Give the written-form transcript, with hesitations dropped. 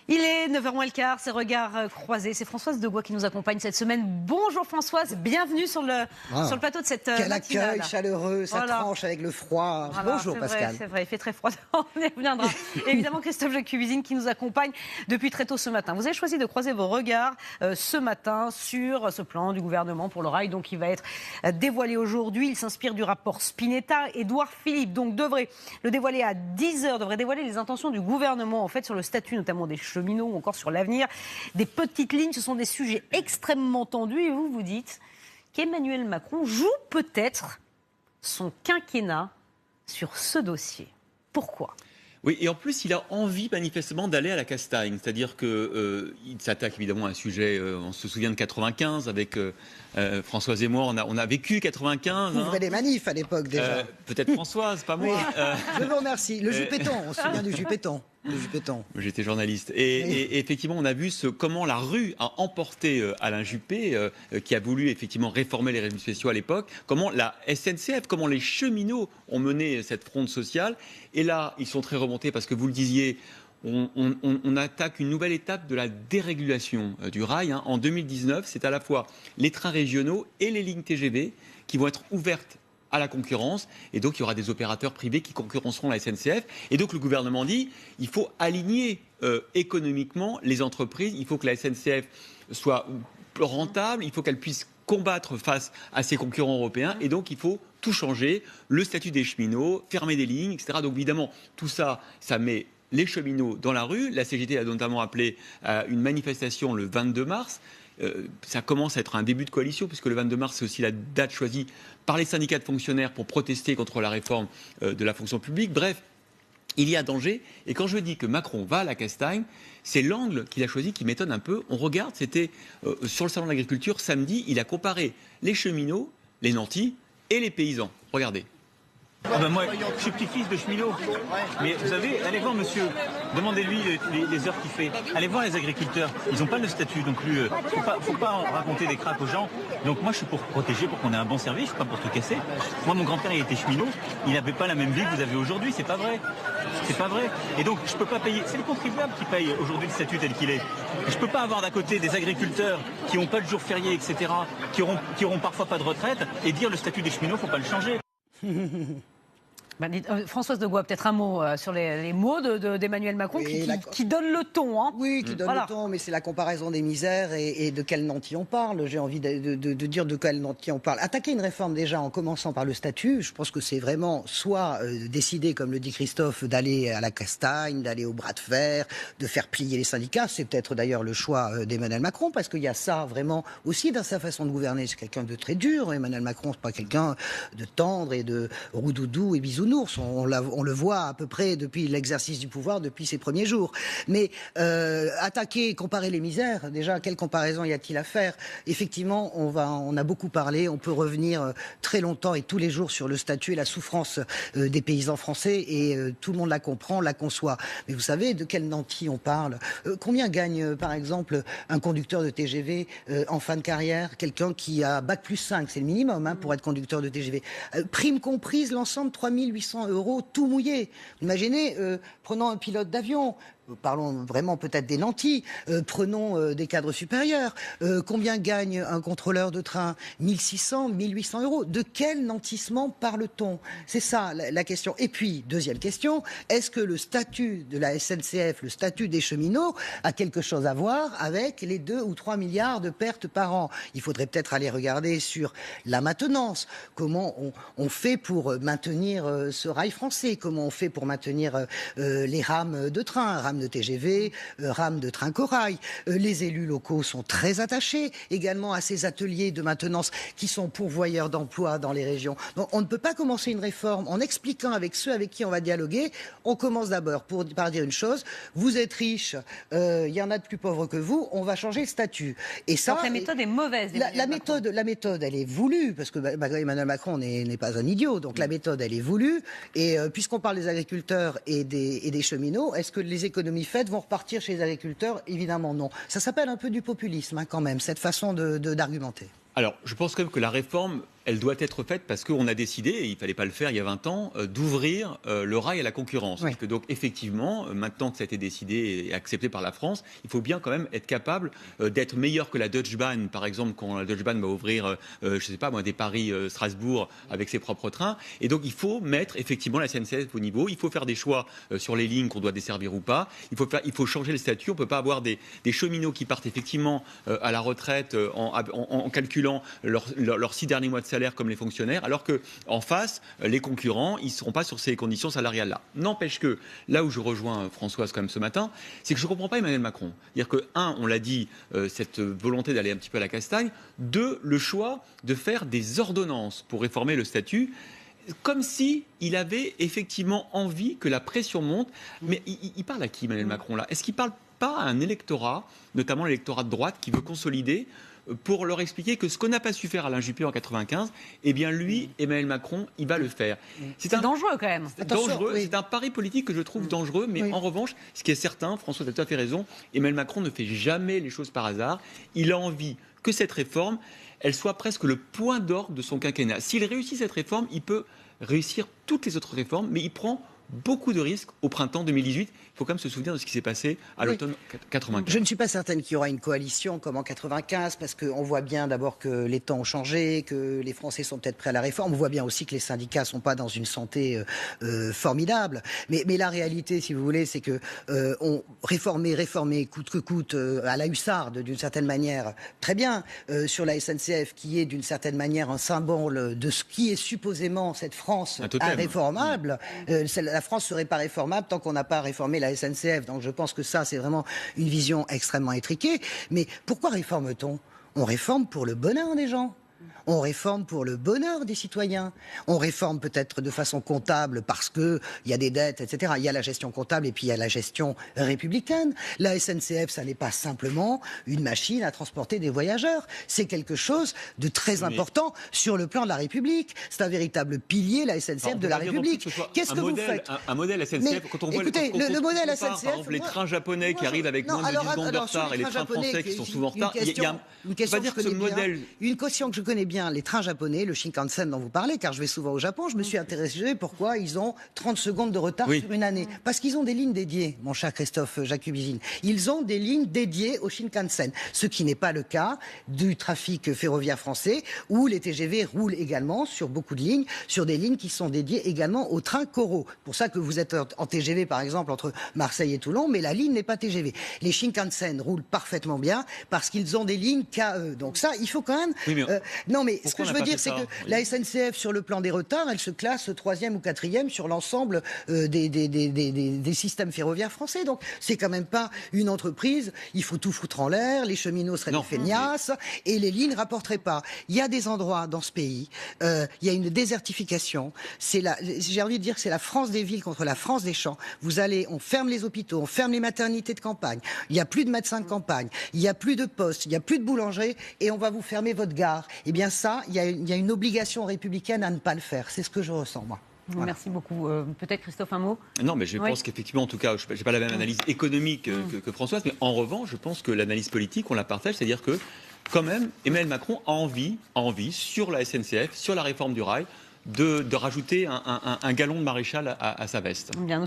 Il est 9h moins le quart, c'est Regards croisés. C'est Françoise Degois qui nous accompagne cette semaine. Bonjour Françoise, bienvenue sur le plateau de cette Quel matinale. accueil chaleureux, ça tranche avec le froid. Voilà, bonjour Pascal. C'est vrai, il fait très froid, on y reviendra. Évidemment Christophe Jacubizine qui nous accompagne depuis très tôt ce matin. Vous avez choisi de croiser vos regards ce matin sur ce plan du gouvernement pour le rail, donc il va être dévoilé aujourd'hui. Il s'inspire du rapport Spinetta. Édouard Philippe donc devrait le dévoiler à 10h, devrait dévoiler les intentions du gouvernement en fait sur le statut notamment des cheminots ou encore sur l'avenir des petites lignes. Ce sont des sujets extrêmement tendus et vous vous dites qu'Emmanuel Macron joue peut-être son quinquennat sur ce dossier. Pourquoi ? Oui, et en plus, il a envie manifestement d'aller à la castagne. C'est-à-dire qu'il s'attaque évidemment à un sujet, on se souvient de 95, avec Françoise et moi, on a vécu 95. Vous ouvrez des manifs à l'époque déjà. Peut-être Françoise, pas moi. Je vous remercie. Le Juppéton, on se souvient du Juppéton. J'étais journaliste. Et effectivement, on a vu comment la rue a emporté Alain Juppé, qui a voulu effectivement réformer les régimes spéciaux à l'époque, comment la SNCF, comment les cheminots ont mené cette fronde sociale. Et là, ils sont très remontés parce que vous le disiez, on attaque une nouvelle étape de la dérégulation du rail. En 2019, c'est à la fois les trains régionaux et les lignes TGV qui vont être ouvertes à la concurrence, et donc il y aura des opérateurs privés qui concurrenceront la SNCF, et donc le gouvernement dit il faut aligner économiquement les entreprises, il faut que la SNCF soit rentable, il faut qu'elle puisse combattre face à ses concurrents européens, et donc il faut tout changer, le statut des cheminots, fermer des lignes, etc. Donc évidemment, tout ça, ça met les cheminots dans la rue. La CGT a notamment appelé à une manifestation le 22 mars. Ça commence à être un début de coalition, puisque le 22 mars, c'est aussi la date choisie par les syndicats de fonctionnaires pour protester contre la réforme de la fonction publique. Bref, il y a danger. Et quand je dis que Macron va à la castagne, c'est l'angle qu'il a choisi qui m'étonne un peu. On regarde, c'était sur le salon de l'agriculture samedi, il a comparé les cheminots, les nantis et les paysans. Regardez. Ah ben moi, je suis petit-fils de cheminot. Mais vous savez, allez voir monsieur, demandez-lui les heures qu'il fait. Allez voir les agriculteurs, ils n'ont pas le statut non plus. Faut pas raconter des cracks aux gens. Donc moi, je suis pour protéger, pour qu'on ait un bon service, pas pour tout casser. Moi, mon grand-père, il était cheminot, il n'avait pas la même vie que vous avez aujourd'hui, c'est pas vrai. C'est pas vrai. Et donc, je peux pas payer. C'est le contribuable qui paye aujourd'hui le statut tel qu'il est. Je peux pas avoir d'un côté des agriculteurs qui n'ont pas de jours fériés, etc., qui auront parfois pas de retraite, et dire le statut des cheminots, faut pas le changer. Françoise Degois, peut-être un mot sur les mots d'Emmanuel Macron qui donne le ton. Oui, qui donne le ton, mais c'est la comparaison des misères et de quel nanti on parle. J'ai envie de dire de quel nanti on parle. Attaquer une réforme déjà en commençant par le statut, je pense que c'est vraiment soit décider, comme le dit Christophe, d'aller à la castagne, d'aller au bras de fer, de faire plier les syndicats. C'est peut-être d'ailleurs le choix d'Emmanuel Macron, parce qu'il y a ça vraiment aussi dans sa façon de gouverner. C'est quelqu'un de très dur. Emmanuel Macron, c'est pas quelqu'un de tendre et de roudoudou et bisounours. On le voit à peu près depuis l'exercice du pouvoir, depuis ses premiers jours. Mais attaquer, comparer les misères, déjà, quelle comparaison y a-t-il à faire ? Effectivement, on a beaucoup parlé, on peut revenir très longtemps et tous les jours sur le statut et la souffrance des paysans français, et tout le monde la comprend, la conçoit. Mais vous savez de quel nanti on parle ? Combien gagne, par exemple, un conducteur de TGV en fin de carrière ? Quelqu'un qui a Bac+5, c'est le minimum pour être conducteur de TGV. Prime comprise, l'ensemble, 3800 €, tout mouillé. Imaginez, prenons un pilote d'avion. Parlons vraiment peut-être des nantis, prenons des cadres supérieurs. Combien gagne un contrôleur de train ? 1600, 1800 €. De quel nantissement parle-t-on ? C'est ça la question. Et puis, deuxième question, est-ce que le statut de la SNCF, le statut des cheminots, a quelque chose à voir avec les 2 ou 3 milliards de pertes par an ? Il faudrait peut-être aller regarder sur la maintenance. Comment on fait pour maintenir ce rail français ? Comment on fait pour maintenir les rames de train, rames de TGV, rames de train corail. Les élus locaux sont très attachés également à ces ateliers de maintenance qui sont pourvoyeurs d'emplois dans les régions. Donc on ne peut pas commencer une réforme en expliquant avec ceux avec qui on va dialoguer. On commence d'abord par dire une chose, vous êtes riches, il y en a de plus pauvres que vous, on va changer le statut. Et ça, donc la méthode est mauvaise. La méthode, elle est voulue, parce que Emmanuel Macron n'est pas un idiot, donc la méthode, elle est voulue. Et puisqu'on parle des agriculteurs et des cheminots, est-ce que les économies faites vont repartir chez les agriculteurs ? Évidemment non. Ça s'appelle un peu du populisme quand même, cette façon d'argumenter. Alors, je pense quand même que la réforme, elle doit être faite parce qu'on a décidé, et il ne fallait pas le faire il y a 20 ans, d'ouvrir le rail à la concurrence. Oui. Parce que donc, effectivement, maintenant que ça a été décidé et accepté par la France, il faut bien quand même être capable d'être meilleur que la Deutsche Bahn, par exemple, quand la Deutsche Bahn va ouvrir, je ne sais pas moi, des Paris-Strasbourg avec ses propres trains. Et donc, il faut mettre effectivement la SNCF au niveau. Il faut faire des choix sur les lignes qu'on doit desservir ou pas. Il faut changer le statut. On ne peut pas avoir des cheminots qui partent effectivement à la retraite en calculant leurs 6 derniers mois de salaire comme les fonctionnaires, alors qu'en face, les concurrents, ils ne seront pas sur ces conditions salariales-là. N'empêche que, là où je rejoins Françoise quand même ce matin, c'est que je ne comprends pas Emmanuel Macron. C'est-à-dire que, on l'a dit, cette volonté d'aller un petit peu à la castagne, 2, le choix de faire des ordonnances pour réformer le statut, comme si il avait effectivement envie que la pression monte. Mais il parle à qui, Emmanuel Macron, là ? Est-ce qu'il ne parle pas à un électorat, notamment l'électorat de droite, qui veut consolider pour leur expliquer que ce qu'on n'a pas su faire Alain Juppé en 95, eh bien lui, Emmanuel Macron, il va le faire. C'est dangereux quand même. Dangereux, oui. c'est un pari politique que je trouve dangereux, mais en revanche, ce qui est certain, François a tout à fait raison, Emmanuel Macron ne fait jamais les choses par hasard. Il a envie que cette réforme, elle soit presque le point d'orgue de son quinquennat. S'il réussit cette réforme, il peut réussir toutes les autres réformes, mais il prend beaucoup de risques au printemps 2018. Il faut quand même se souvenir de ce qui s'est passé à l'automne 95. Je ne suis pas certaine qu'il y aura une coalition comme en 95, parce qu'on voit bien d'abord que les temps ont changé, que les Français sont peut-être prêts à la réforme. On voit bien aussi que les syndicats ne sont pas dans une santé formidable. Mais la réalité, si vous voulez, c'est que on réformer coûte que coûte à la hussarde, d'une certaine manière, très bien, sur la SNCF, qui est d'une certaine manière un symbole de ce qui est supposément cette France irréformable. La France ne serait pas réformable tant qu'on n'a pas réformé la SNCF. Donc je pense que ça, c'est vraiment une vision extrêmement étriquée. Mais pourquoi réforme-t-on ? On réforme pour le bonheur des gens. On réforme pour le bonheur des citoyens. On réforme peut-être de façon comptable parce qu'il y a des dettes, etc. Il y a la gestion comptable et puis il y a la gestion républicaine. La SNCF, ça n'est pas simplement une machine à transporter des voyageurs. C'est quelque chose de très important sur le plan de la République. C'est un véritable pilier, la SNCF, de la République. Qu'est-ce que vous faites ? Un modèle SNCF, quand on voit le modèle SNCF... Par exemple, les trains japonais qui arrivent avec moins de 10 secondes de retard et les trains français qui sont souvent en retard, une question que je connais bien, les trains japonais, le Shinkansen dont vous parlez, car je vais souvent au Japon, je me suis intéressé pourquoi ils ont 30 secondes de retard sur une année. Parce qu'ils ont des lignes dédiées, mon cher Christophe Jacubizine. Ils ont des lignes dédiées au Shinkansen, ce qui n'est pas le cas du trafic ferroviaire français, où les TGV roulent également sur beaucoup de lignes, sur des lignes qui sont dédiées également aux trains coraux. Pour ça que vous êtes en TGV, par exemple, entre Marseille et Toulon, mais la ligne n'est pas TGV. Les Shinkansen roulent parfaitement bien parce qu'ils ont des lignes KE. Donc ça, il faut quand même... non, mais ce que je veux dire, c'est que la SNCF, sur le plan des retards, elle se classe 3e ou 4e sur l'ensemble des systèmes ferroviaires français. Donc, c'est quand même pas une entreprise. Il faut tout foutre en l'air. Les cheminots seraient des feignasses et les lignes rapporteraient pas. Il y a des endroits dans ce pays, il y a une désertification. J'ai envie de dire que c'est la France des villes contre la France des champs. On ferme les hôpitaux, on ferme les maternités de campagne. Il n'y a plus de médecins de campagne. Il n'y a plus de postes. Il n'y a plus de boulangerie et on va vous fermer votre gare. Eh bien, ça, il y a une obligation républicaine à ne pas le faire. C'est ce que je ressens, moi. Voilà. Merci beaucoup. Peut-être, Christophe, un mot ? Non, mais je pense qu'effectivement, en tout cas, je n'ai pas la même analyse économique que Françoise, mais en revanche, je pense que l'analyse politique, on la partage, c'est-à-dire que, quand même, Emmanuel Macron a envie, sur la SNCF, sur la réforme du rail, de rajouter un galon de maréchal à sa veste. Bien,